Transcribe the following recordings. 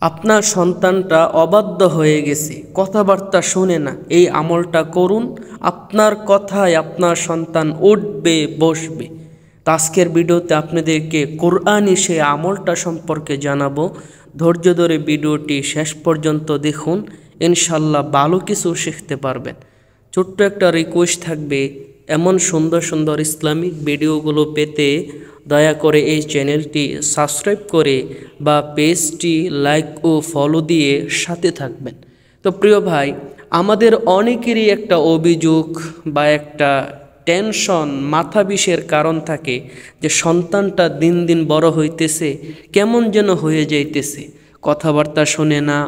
আপনার সন্তানটা অবাধ্য হয়ে গেছে, কথাবার্তা শোনে না, এই আমলটা করুন। আপনার কথায় আপনার সন্তান উঠবে বসবে। তো আজকের ভিডিওতে আপনাদেরকে কোরআনী সেই আমলটা সম্পর্কে জানাবো। ধৈর্য ধরে ভিডিওটি শেষ পর্যন্ত দেখুন, ইনশাল্লাহ ভালো কিছু শিখতে পারবেন। ছোট্ট একটা রিকোয়েস্ট থাকবে, এমন সুন্দর সুন্দর ইসলামিক ভিডিওগুলো পেতে দয়া করে এই চ্যানেলটি সাবস্ক্রাইব করে বা পেজটি লাইক ও ফলো দিয়ে সাথে থাকবেন। তো প্রিয় ভাই, আমাদের অনেকেরই একটা অভিযোগ বা একটা টেনশন, মাথা বিষের কারণ থাকে যে সন্তানটা দিন দিন বড় হইতেছে, কেমন যেন হয়ে যাইতেছে, কথাবার্তা শোনে না,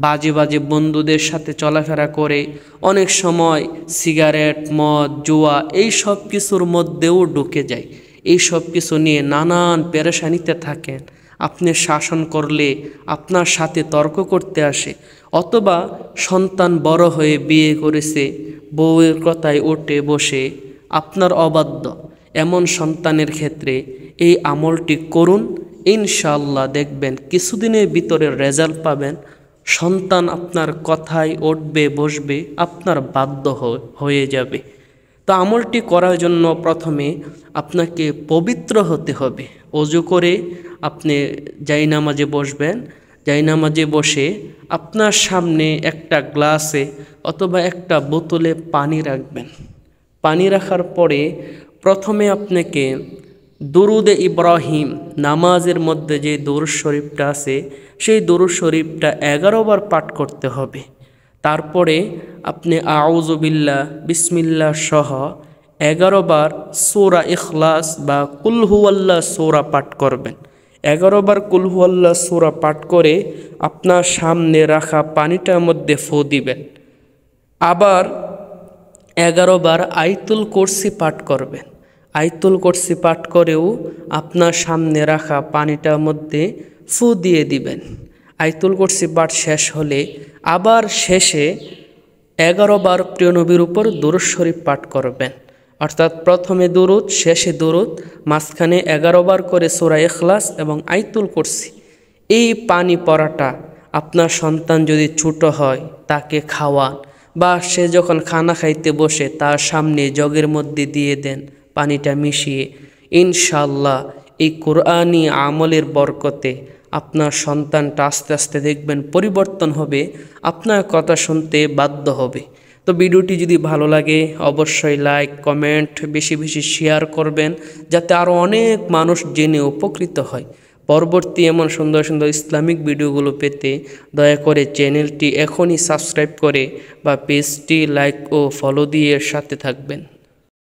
বাজে বাজে বন্ধুদের সাথে চলাফেরা করে, অনেক সময় সিগারেট, মদ, জুয়া এই সব কিছুর মধ্যেও ঢুকে যায়। এই সব কিছু নিয়ে নানান পেরেশানিতে থাকেন। আপনি শাসন করলে আপনার সাথে তর্ক করতে আসে, অথবা সন্তান বড় হয়ে বিয়ে করেছে, বউয়ের কথায় উঠে বসে, আপনার অবাধ্য এমন সন্তানের ক্ষেত্রে এই আমলটি করুন। ইনশাআল্লাহ দেখবেন কিছুদিনের ভিতরে রেজাল্ট পাবেন। সন্তান আপনার কথায় উঠবে বসবে, আপনার বাধ্য হয়ে যাবে। তো আমলটি করার জন্য প্রথমে আপনাকে পবিত্র হতে হবে। ওযু করে আপনি জায়নামাজে বসবেন। জায়নামাজে বসে আপনার সামনে একটা গ্লাসে অথবা একটা বোতলে পানি রাখবেন। পানি রাখার পরে প্রথমে আপনাকে দুরুদে ইব্রাহিম, নামাজের মধ্যে যে দুরূদ শরীফটা আছে, সেই দুরূদ শরীফটা 11 বার পাঠ করতে হবে। তারপরে আপনি আউযু বিল্লাহ, বিসমিল্লাহ সহ 11 বার সূরা ইখলাস বা কুল হুয়াল্লাহ সূরা পাঠ করবেন। 11 বার কুল হুয়াল্লাহ সূরা পাঠ করে আপনার সামনে রাখা পানিটার মধ্যে ফু দিবেন। আবার 11 বার আয়াতুল কুরসি পাঠ করবেন। আয়াতুল কুরসি পাঠ করেও আপনার সামনে রাখা পানিটার মধ্যে ফু দিয়ে দিবেন। আয়াতুল কুরসি পাঠ শেষ হলে আবার শেষে 11 বার প্রিয় নবীর উপর দুরূদ শরীফ পাঠ করবেন। অর্থাৎ প্রথমে দুরূদ, শেষে দুরূদ, মাঝখানে 11 বার করে সূরা ইখলাস এবং আয়াতুল কুরসি। এই পানি পড়াটা আপনার সন্তান যদি ছোট হয় তাকে খাওয়ান, বা সে যখন খানা খাইতে বসে তার সামনে জগের মধ্যে দিয়ে দেন পানিটা মিশিয়ে। ইনশাআল্লাহ এই কোরআনী আমলের বরকতে আপনার সন্তানটা আস্তে আস্তে দেখবেন পরিবর্তন হবে, আপনার কথা শুনতে বাধ্য হবে। তো ভিডিওটি যদি ভালো লাগে অবশ্যই লাইক, কমেন্ট, বেশি বেশি শেয়ার করবেন, যাতে আরও অনেক মানুষ জেনে উপকৃত হয়। পরবর্তী এমন সুন্দর সুন্দর ইসলামিক ভিডিওগুলো পেতে দয়া করে চ্যানেলটি এখনই সাবস্ক্রাইব করে বা পেজটি লাইক ও ফলো দিয়ে সাথে থাকবেন।